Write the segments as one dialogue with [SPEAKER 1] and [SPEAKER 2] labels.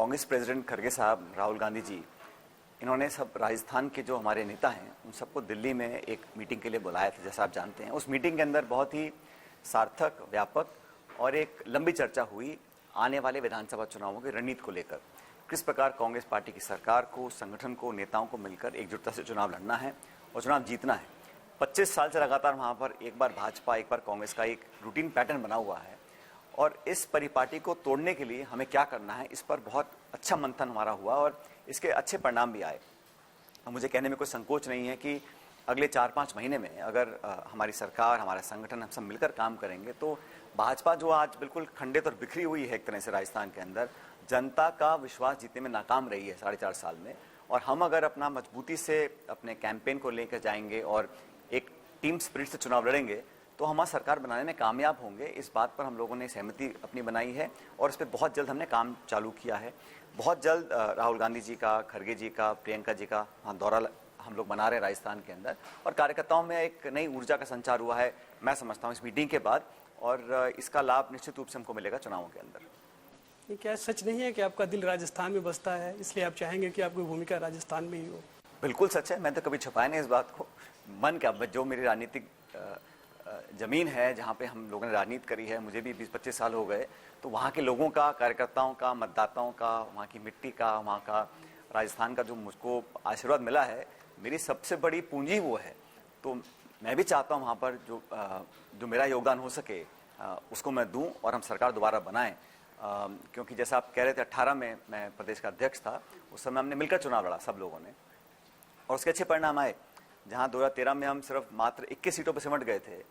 [SPEAKER 1] Congress president खड़गे साहब, राहुल गांधी जी, इन्होंने सब राजस्थान के जो हमारे नेता हैं उन सबको दिल्ली में एक मीटिंग के लिए बुलाया था, जैसा आप जानते हैं। उस मीटिंग के अंदर बहुत ही सार्थक, व्यापक और एक लंबी चर्चा हुई आने वाले विधानसभा चुनावों की रणनीति को लेकर। किस प्रकार कांग्रेस पार्टी की सरकार को, संगठन को, नेताओं को मिलकर एकजुटता से चुनाव लड़ना है और चुनाव जीतना है। 25 साल से लगातार वहाँ पर एक बार भाजपा, एक बार कांग्रेस का एक रूटीन पैटर्न बना हुआ है और इस परिपाटी को तोड़ने के लिए हमें क्या करना है, इस पर बहुत अच्छा मंथन हमारा हुआ और इसके अच्छे परिणाम भी आए। मुझे कहने में कोई संकोच नहीं है कि अगले 4-5 महीने में अगर हमारी सरकार, हमारा संगठन, हम सब मिलकर काम करेंगे तो भाजपा जो आज बिल्कुल खंडित और बिखरी हुई है एक तरह से राजस्थान के अंदर, जनता का विश्वास जीतने में नाकाम रही है 4.5 साल में, और हम अगर अपना मजबूती से अपने कैंपेन को लेकर जाएंगे और एक टीम स्पिरिट से चुनाव लड़ेंगे तो हमारा सरकार बनाने में कामयाब होंगे। इस बात पर हम लोगों ने सहमति अपनी बनाई है और इस पर बहुत जल्द हमने काम चालू किया है। बहुत जल्द राहुल गांधी जी का, खड़गे जी का, प्रियंका जी का वहाँ दौरा हम लोग बना रहे हैं राजस्थान के अंदर और कार्यकर्ताओं में एक नई ऊर्जा का संचार हुआ है, मैं समझता हूँ, इस मीटिंग के बाद, और इसका लाभ निश्चित रूप से हमको मिलेगा चुनावों के अंदर।
[SPEAKER 2] ये क्या सच नहीं है कि आपका दिल राजस्थान में बसता है, इसलिए आप चाहेंगे कि आपकी भूमिका राजस्थान में ही हो?
[SPEAKER 1] बिल्कुल सच है, मैं तो कभी छुपाया नहीं इस बात को। मन क्या, जो मेरी राजनीतिक जमीन है जहाँ पे हम लोगों ने राजनीति करी है, मुझे भी 20-25 साल हो गए, तो वहाँ के लोगों का, कार्यकर्ताओं का, मतदाताओं का, वहाँ की मिट्टी का, वहाँ का राजस्थान का जो मुझको आशीर्वाद मिला है, मेरी सबसे बड़ी पूंजी वो है। तो मैं भी चाहता हूँ वहाँ पर जो मेरा योगदान हो सके उसको मैं दूँ और हम सरकार दोबारा बनाएं। क्योंकि जैसा आप कह रहे थे, 18 में मैं प्रदेश का अध्यक्ष था, उस समय हमने मिलकर चुनाव लड़ा सब लोगों ने और उसके अच्छे परिणाम आए। जहाँ 2013 में हम सिर्फ मात्र 21 सीटों पर सिमट गए थे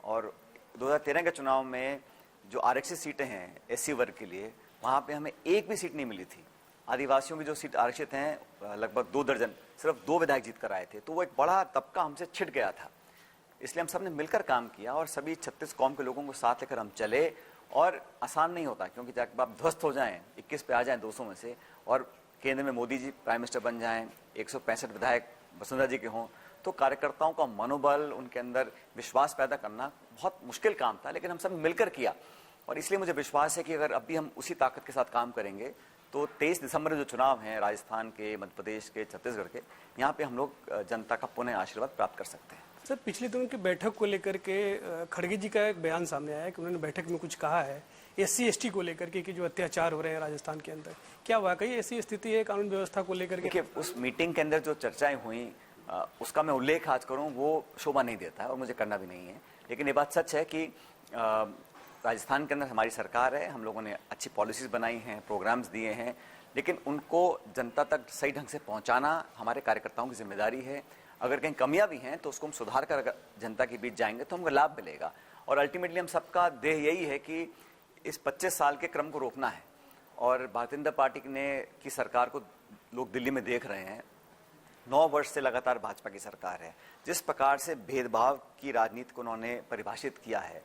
[SPEAKER 1] और 2013 के चुनाव में जो आरक्षित सीटें हैं एससी वर्ग के लिए, वहाँ पे हमें एक भी सीट नहीं मिली थी। आदिवासियों की जो सीट आरक्षित हैं लगभग 2 दर्जन, सिर्फ 2 विधायक जीत कर आए थे, तो वो एक बड़ा तबका हमसे छिट गया था। इसलिए हम सब ने मिलकर काम किया और सभी 36 कौम के लोगों को साथ लेकर हम चले। और आसान नहीं होता, क्योंकि जब आप ध्वस्त हो जाएं, 21 पे आ जाएं 200 में से, और केंद्र में मोदी जी प्राइम मिनिस्टर बन जाएं, 165 विधायक वसुंधरा जी के हों, तो कार्यकर्ताओं का मनोबल, उनके अंदर विश्वास पैदा करना बहुत मुश्किल काम था, लेकिन हम सब मिलकर किया। और इसलिए मुझे विश्वास है कि अगर अभी हम उसी ताकत के साथ काम करेंगे तो 23 दिसंबर में जो चुनाव हैं राजस्थान के, मध्य प्रदेश के, छत्तीसगढ़ के, यहाँ पे हम लोग जनता का पुनः आशीर्वाद प्राप्त कर सकते हैं।
[SPEAKER 2] सर, पिछले दिनों की बैठक को लेकर के खड़गे जी का एक बयान सामने आया है कि उन्होंने बैठक में कुछ कहा है SC ST को लेकर के कि जो अत्याचार हो रहे हैं राजस्थान के अंदर, क्या वाकई ऐसी स्थिति है कानून व्यवस्था को लेकर के?
[SPEAKER 1] देखिए, उस मीटिंग के अंदर जो चर्चाएं हुई उसका मैं उल्लेख आज करूं वो शोभा नहीं देता है और मुझे करना भी नहीं है। लेकिन ये बात सच है कि राजस्थान के अंदर हमारी सरकार है, हम लोगों ने अच्छी पॉलिसीज बनाई हैं, प्रोग्राम्स दिए हैं, लेकिन उनको जनता तक सही ढंग से पहुंचाना हमारे कार्यकर्ताओं की जिम्मेदारी है। अगर कहीं कमियां भी हैं तो उसको हम सुधार कर जनता के बीच जाएंगे तो हमको लाभ मिलेगा। और अल्टीमेटली हम सबका ध्येय यही है कि इस 25 साल के क्रम को रोकना है। और भारतीय जनता पार्टी की सरकार को लोग दिल्ली में देख रहे हैं, 9 वर्ष से लगातार भाजपा की सरकार है। जिस प्रकार से भेदभाव की राजनीति को उन्होंने परिभाषित किया है,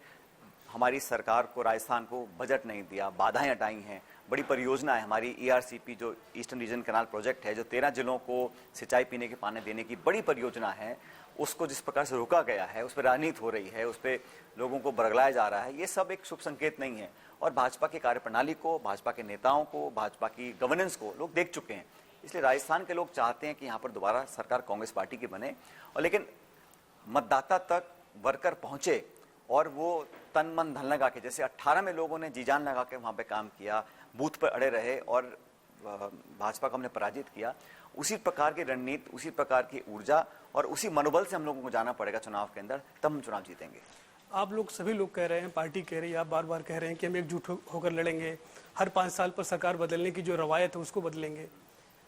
[SPEAKER 1] हमारी सरकार को, राजस्थान को बजट नहीं दिया, बाधाएं हटाई हैं, बड़ी परियोजना है हमारी ERCP जो ईस्टर्न रीजन कैनाल प्रोजेक्ट है, जो 13 जिलों को सिंचाई पीने के पानी देने की बड़ी परियोजना है, उसको जिस प्रकार से रोका गया है, उस पर राजनीति हो रही है, उस पर लोगों को बरगलाया जा रहा है, ये सब एक शुभ संकेत नहीं है। और भाजपा की कार्यप्रणाली को, भाजपा के नेताओं को, भाजपा की गवर्नेंस को लोग देख चुके हैं। इसलिए राजस्थान के लोग चाहते हैं कि यहाँ पर दोबारा सरकार कांग्रेस पार्टी की बने, और लेकिन मतदाता तक वर्कर पहुंचे और वो तन मन धन लगा के, जैसे 18 में लोगों ने जी जान लगा के वहाँ पे काम किया, बूथ पर अड़े रहे और भाजपा को हमने पराजित किया, उसी प्रकार की रणनीति, उसी प्रकार की ऊर्जा और उसी मनोबल से हम लोगों को जाना पड़ेगा चुनाव के अंदर, तब हम चुनाव जीतेंगे।
[SPEAKER 2] आप लोग, सभी लोग कह रहे हैं, पार्टी कह रही है, आप बार बार कह रहे हैं कि हम एकजुट होकर लड़ेंगे, हर 5 साल पर सरकार बदलने की जो रवायत है उसको बदलेंगे।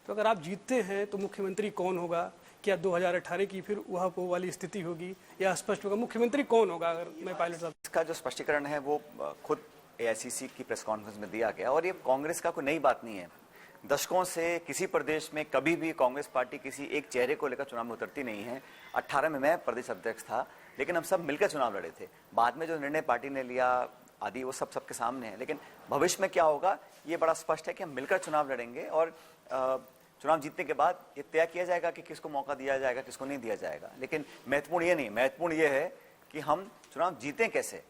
[SPEAKER 2] तो अगर आप जीतते हैं तो मुख्यमंत्री कौन होगा? क्या 2018 की फिर वह वाली स्थिति होगी या स्पष्ट होगा? मुख्यमंत्री कौन होगा? अगर मैं पायलट साहब,
[SPEAKER 1] इसका जो स्पष्टीकरण है वो खुद AICC की प्रेस कॉन्फ्रेंस में दिया गया और ये कांग्रेस का कोई नई बात नहीं है। दशकों से किसी प्रदेश में कभी भी कांग्रेस पार्टी किसी एक चेहरे को लेकर चुनाव में उतरती नहीं है। 18 में मैं प्रदेश अध्यक्ष था, लेकिन हम सब मिलकर चुनाव लड़े थे। बाद में जो निर्णय पार्टी ने लिया आदि वो सब सबके सामने है, लेकिन भविष्य में क्या होगा ये बड़ा स्पष्ट है कि हम मिलकर चुनाव लड़ेंगे और चुनाव जीतने के बाद ये तय किया जाएगा कि किसको मौका दिया जाएगा, किसको नहीं दिया जाएगा। लेकिन महत्वपूर्ण ये नहीं, महत्वपूर्ण ये है कि हम चुनाव जीतें कैसे,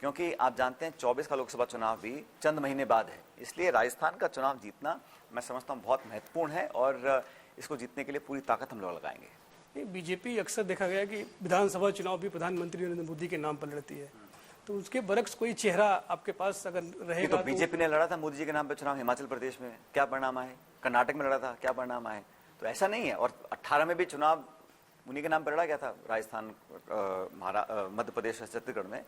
[SPEAKER 1] क्योंकि आप जानते हैं 24 का लोकसभा चुनाव भी चंद महीने बाद है, इसलिए राजस्थान का चुनाव जीतना मैं समझता हूँ बहुत महत्वपूर्ण है और इसको जीतने के लिए पूरी ताकत हम लोग लगाएंगे।
[SPEAKER 2] बीजेपी अक्सर देखा गया कि विधानसभा चुनाव भी प्रधानमंत्री नरेंद्र मोदी के नाम पर लड़ती है, तो उसके बरक्स कोई चेहरा आपके पास अगर रहेगा?
[SPEAKER 1] तो बीजेपी ने लड़ा था मोदी जी के नाम पे चुनाव, हिमाचल प्रदेश में क्या परिणाम आए, कर्नाटक में लड़ा था क्या परिणाम आए, तो ऐसा नहीं है। और 18 में भी चुनाव उन्हीं के नाम पर लड़ा गया था, राजस्थान, मध्य प्रदेश, छत्तीसगढ़ में।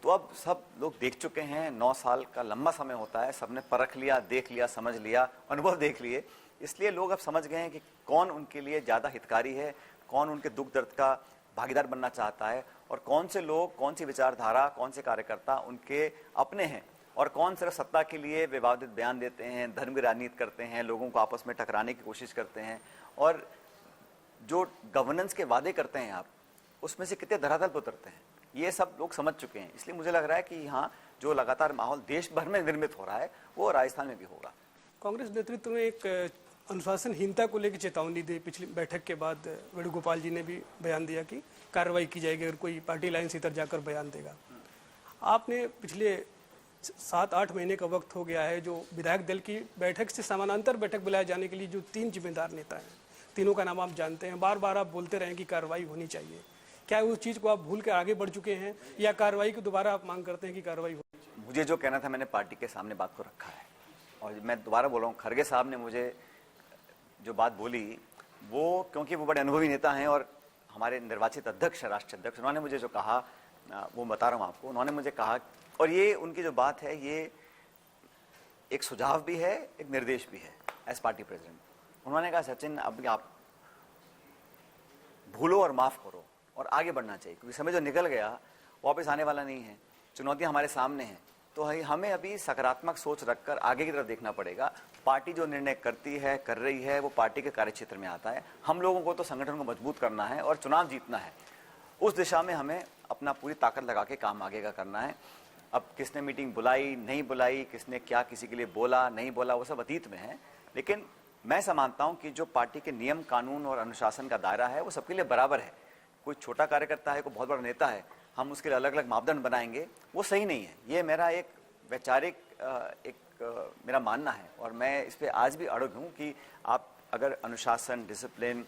[SPEAKER 1] तो अब सब लोग देख चुके हैं, 9 साल का लंबा समय होता है, सबने परख लिया, देख लिया, समझ लिया, अनुभव देख लिए, इसलिए लोग अब समझ गए हैं कि कौन उनके लिए ज्यादा हितकारी है, कौन उनके दुख दर्द का भागीदार बनना चाहता है, और कौन से लोग, कौन सी विचारधारा, कौन से कार्यकर्ता उनके अपने हैं, और कौन सिर्फ सत्ता के लिए विवादित बयान देते हैं, धर्म की राजनीति करते हैं, लोगों को आपस में टकराने की कोशिश करते हैं, और जो गवर्नेंस के वादे करते हैं आप, उसमें से कितने धरातल पर उतरते हैं, ये सब लोग समझ चुके हैं। इसलिए मुझे लग रहा है कि यहाँ जो लगातार माहौल देश भर में निर्मित हो रहा है वो राजस्थान में भी होगा।
[SPEAKER 2] कांग्रेस नेतृत्व में एक अनुशासनहीनता को लेकर चेतावनी दी पिछली बैठक के बाद। वेणुगोपाल जी ने भी बयान दिया कि कार्रवाई की जाएगी अगर कोई पार्टी लाइन से इधर जाकर बयान देगा। आपने पिछले 7-8 महीने का वक्त हो गया है, जो विधायक दल की बैठक से समानांतर बैठक बुलाए जाने के लिए जो 3 जिम्मेदार नेता हैं, तीनों का नाम आप जानते हैं, बार बार आप बोलते रहे कि कार्रवाई होनी चाहिए। क्या उस चीज़ को आप भूल कर आगे बढ़ चुके हैं, या कार्रवाई को दोबारा आप मांग करते हैं कि कार्रवाई हो?
[SPEAKER 1] मुझे जो कहना था मैंने पार्टी के सामने बात को रखा है, और मैं दोबारा बोल रहा हूँ, खड़गे साहब ने मुझे जो बात बोली वो, क्योंकि वो बड़े अनुभवी नेता हैं और हमारे निर्वाचित अध्यक्ष, राष्ट्रीय अध्यक्ष, उन्होंने मुझे जो कहा वो बता रहा हूँ आपको। उन्होंने मुझे कहा, और ये उनकी जो बात है ये एक सुझाव भी है, एक निर्देश भी है एज पार्टी प्रेसिडेंट। उन्होंने कहा सचिन अब आप भूलो और माफ करो और आगे बढ़ना चाहिए, क्योंकि समय जो निकल गया वापस आने वाला नहीं है, चुनौतियां हमारे सामने हैं, तो हमें अभी सकारात्मक सोच रखकर आगे की तरफ देखना पड़ेगा। पार्टी जो निर्णय करती है, कर रही है, वो पार्टी के कार्यक्षेत्र में आता है। हम लोगों को तो संगठन को मजबूत करना है और चुनाव जीतना है, उस दिशा में हमें अपना पूरी ताकत लगा के काम आगे का करना है। अब किसने मीटिंग बुलाई, नहीं बुलाई, किसने क्या किसी के लिए बोला, नहीं बोला, वो सब अतीत में है। लेकिन मैं ऐसा मानता हूं कि जो पार्टी के नियम, कानून और अनुशासन का दायरा है वो सबके लिए बराबर है। कोई छोटा कार्यकर्ता है, कोई बहुत बड़ा नेता है, हम उसके लिए अलग अलग मापदंड बनाएंगे, वो सही नहीं है। ये मेरा एक वैचारिक मेरा मानना है, और मैं इस पर आज भी अड़ग हूँ कि आप अगर अनुशासन, डिसिप्लिन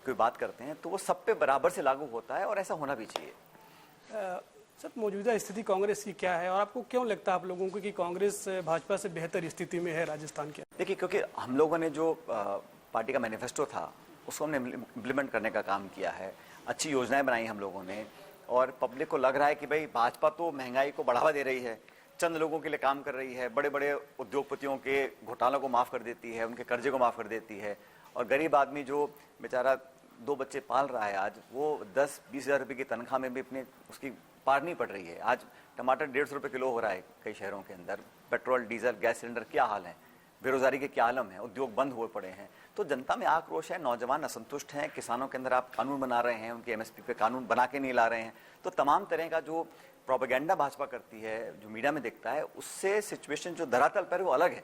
[SPEAKER 1] की बात करते हैं तो वो सब पे बराबर से लागू होता है, और ऐसा होना भी चाहिए।
[SPEAKER 2] सर, मौजूदा स्थिति कांग्रेस की क्या है, और आपको क्यों लगता है आप लोगों को कि कांग्रेस भाजपा से बेहतर स्थिति में है राजस्थान के?
[SPEAKER 1] देखिए, क्योंकि हम लोगों ने जो पार्टी का मैनिफेस्टो था उसको हमने इम्प्लीमेंट करने का काम किया है, अच्छी योजनाएं बनाई हम लोगों ने, और पब्लिक को लग रहा है कि भाई भाजपा तो महंगाई को बढ़ावा दे रही है, चंद लोगों के लिए काम कर रही है, बड़े बड़े उद्योगपतियों के घोटालों को माफ कर देती है, उनके कर्जे को माफ कर देती है, और गरीब आदमी जो बेचारा 2 बच्चे पाल रहा है आज, वो 10-20 हज़ार रुपये की तनख्वाह में भी अपने उसकी पार नहीं पड़ रही है। आज टमाटर 150 रुपये किलो हो रहा है कई शहरों के अंदर, पेट्रोल, डीजल, गैस सिलेंडर क्या हाल है, बेरोजगारी के क्या आलम है, उद्योग बंद हुए पड़े हैं। तो जनता में आक्रोश है, नौजवान असंतुष्ट हैं, किसानों के अंदर आप कानून बना रहे हैं, उनके एमएसपी पे कानून बना के नहीं ला रहे हैं। तो तमाम तरह का जो प्रोपेगेंडा भाजपा करती है, जो मीडिया में दिखता है, उससे सिचुएशन जो धरातल पर वो अलग है,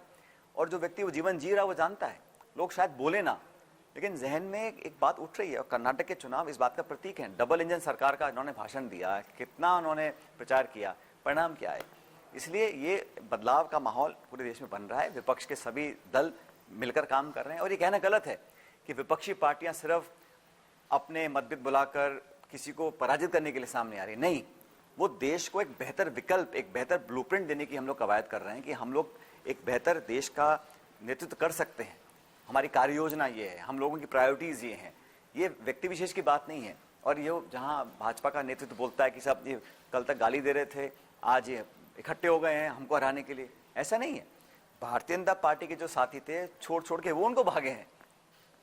[SPEAKER 1] और जो व्यक्ति वो जीवन जी रहा है वो जानता है। लोग शायद बोले ना, लेकिन जहन में एक बात उठ रही है, और कर्नाटक के चुनाव इस बात का प्रतीक है। डबल इंजन सरकार का इन्होंने भाषण दिया, कितना उन्होंने प्रचार किया, परिणाम क्या है। इसलिए ये बदलाव का माहौल पूरे देश में बन रहा है, विपक्ष के सभी दल मिलकर काम कर रहे हैं। और ये कहना गलत है कि विपक्षी पार्टियां सिर्फ अपने मतभेद बुलाकर किसी को पराजित करने के लिए सामने आ रही, नहीं, वो देश को एक बेहतर विकल्प, एक बेहतर ब्लूप्रिंट देने की हम लोग कवायद कर रहे हैं कि हम लोग एक बेहतर देश का नेतृत्व कर सकते हैं। हमारी कार्य योजना ये है, हम लोगों की प्रायोरिटीज ये हैं, ये व्यक्ति विशेष की बात नहीं है। और ये जहां भाजपा का नेतृत्व बोलता है कि साहब ये कल तक गाली दे रहे थे, आज ये इकट्ठे हो गए हैं हमको हराने के लिए, ऐसा नहीं है। भारतीय जनता पार्टी के जो साथी थे छोड़ के वो उनको भागे हैं,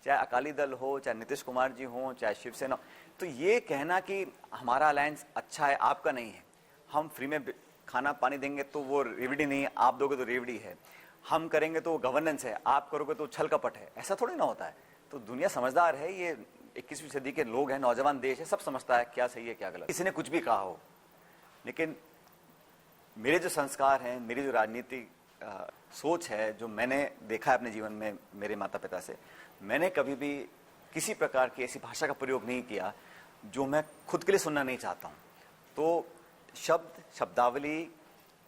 [SPEAKER 1] चाहे अकाली दल हो, चाहे नीतीश कुमार जी हो, चाहे शिवसेना। तो ये कहना कि हमारा अलायंस अच्छा है, आपका नहीं है, हम फ्री में खाना पानी देंगे तो वो रेवड़ी नहीं है, आप दोगे तो रेवड़ी है, हम करेंगे तो गवर्नेंस है, आप करोगे तो छल कपट है, ऐसा थोड़ी ना होता है। तो दुनिया समझदार है, ये 21वीं सदी के लोग हैं, नौजवान देश है, सब समझता है क्या सही है क्या गलत। किसी ने कुछ भी कहा हो, लेकिन मेरे जो संस्कार हैं, मेरी जो राजनीतिक सोच है, जो मैंने देखा है अपने जीवन में मेरे माता पिता से, मैंने कभी भी किसी प्रकार की ऐसी भाषा का प्रयोग नहीं किया जो मैं खुद के लिए सुनना नहीं चाहता हूँ। तो शब्द, शब्दावली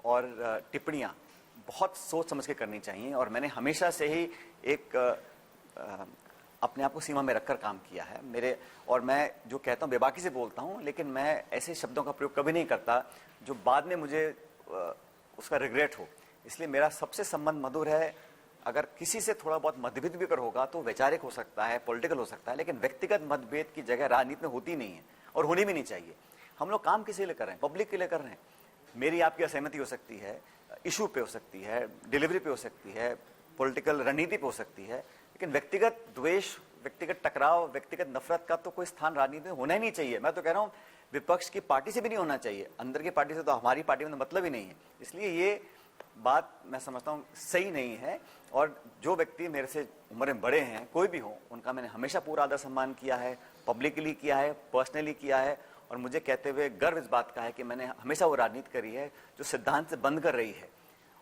[SPEAKER 1] और टिप्पणियां बहुत सोच समझ के करनी चाहिए। और मैंने हमेशा से ही एक अपने आप को सीमा में रखकर काम किया है। मैं जो कहता हूँ बेबाकी से बोलता हूँ, लेकिन मैं ऐसे शब्दों का प्रयोग कभी नहीं करता जो बाद में मुझे उसका रिग्रेट हो। इसलिए मेरा सबसे संबंध मधुर है। अगर किसी से थोड़ा बहुत मतभेद भी अगर होगा तो वैचारिक हो सकता है, पॉलिटिकल हो सकता है, लेकिन व्यक्तिगत मतभेद की जगह राजनीति में होती नहीं है और होनी भी नहीं चाहिए। हम लोग काम किसी लिए कर रहे हैं? पब्लिक के लिए कर रहे हैं। मेरी आपकी असहमति हो सकती है, इशू पे हो सकती है, डिलीवरी पे हो सकती है, पॉलिटिकल रणनीति पे हो सकती है, लेकिन व्यक्तिगत द्वेष, व्यक्तिगत टकराव, व्यक्तिगत नफरत का तो कोई स्थान राजनीति में होना ही नहीं चाहिए। मैं तो कह रहा हूँ विपक्ष की पार्टी से भी नहीं होना चाहिए, अंदर की पार्टी से तो हमारी पार्टी में तो मतलब ही नहीं है। इसलिए ये बात मैं समझता हूँ सही नहीं है। और जो व्यक्ति मेरे से उम्र में बड़े हैं, कोई भी हो, उनका मैंने हमेशा पूरा आदर सम्मान किया है, पब्लिकली किया है, पर्सनली किया है। और मुझे कहते हुए गर्व इस बात का है कि मैंने हमेशा वो राजनीति करी है जो सिद्धांत से बंद कर रही है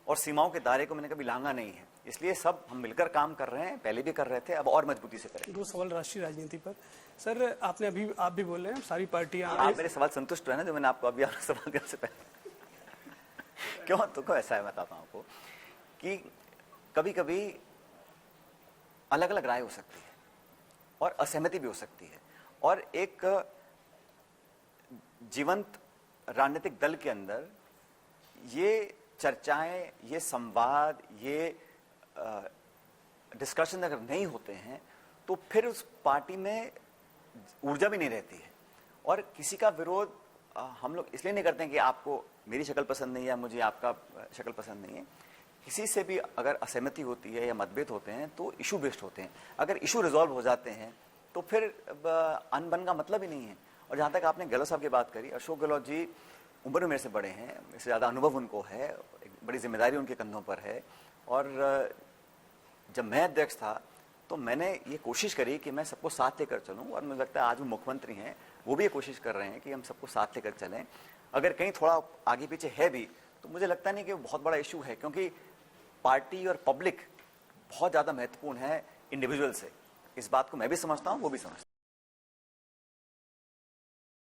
[SPEAKER 1] और सीमाओं के दायरे को मैंने कभी लांघा नहीं है। इसलिए सब हम मिलकर काम कर रहे हैं, पहले भी कर रहे थे, अब और मजबूती से करें।
[SPEAKER 2] 2 सवाल राष्ट्रीय राजनीति पर। सर, आप भी बोल रहे हैं सारी पार्टियां,
[SPEAKER 1] आप मेरे सवाल संतुष्ट है ना जो मैंने आपको अभी आपका सवाल करने से पहले क्यों? तो ऐसा है, बताता हूं आपको कि कभी कभी अलग अलग राय हो सकती है और असहमति भी हो सकती है। और एक जीवंत राजनीतिक दल के अंदर ये चर्चाएं, ये संवाद, ये डिस्कशन अगर नहीं होते हैं तो फिर उस पार्टी में ऊर्जा भी नहीं रहती है। और किसी का विरोध हम लोग इसलिए नहीं करते हैं कि आपको मेरी शक्ल पसंद नहीं है, मुझे आपका शक्ल पसंद नहीं है। किसी से भी अगर असहमति होती है या मतभेद होते हैं तो इशू बेस्ड होते हैं। अगर इशू रिजॉल्व हो जाते हैं तो फिर अनबन का मतलब ही नहीं है। और जहाँ तक आपने गहलोत साहब की बात करी, अशोक गहलोत जी उम्र में मेरे से बड़े हैं, मेरे से ज़्यादा अनुभव उनको है, एक बड़ी जिम्मेदारी उनके कंधों पर है। और जब मैं अध्यक्ष था तो मैंने ये कोशिश करी कि मैं सबको साथ लेकर चलूं। और मुझे लगता है आज वो मुख्यमंत्री हैं, वो भी ये कोशिश कर रहे हैं कि हम सबको साथ लेकर चलें। अगर कहीं थोड़ा आगे पीछे है भी तो मुझे लगता नहीं कि वो बहुत बड़ा इशू है, क्योंकि पार्टी और पब्लिक बहुत ज़्यादा महत्वपूर्ण है इंडिविजुअल से। इस बात को मैं भी समझता हूँ, वो भी समझता हूँ।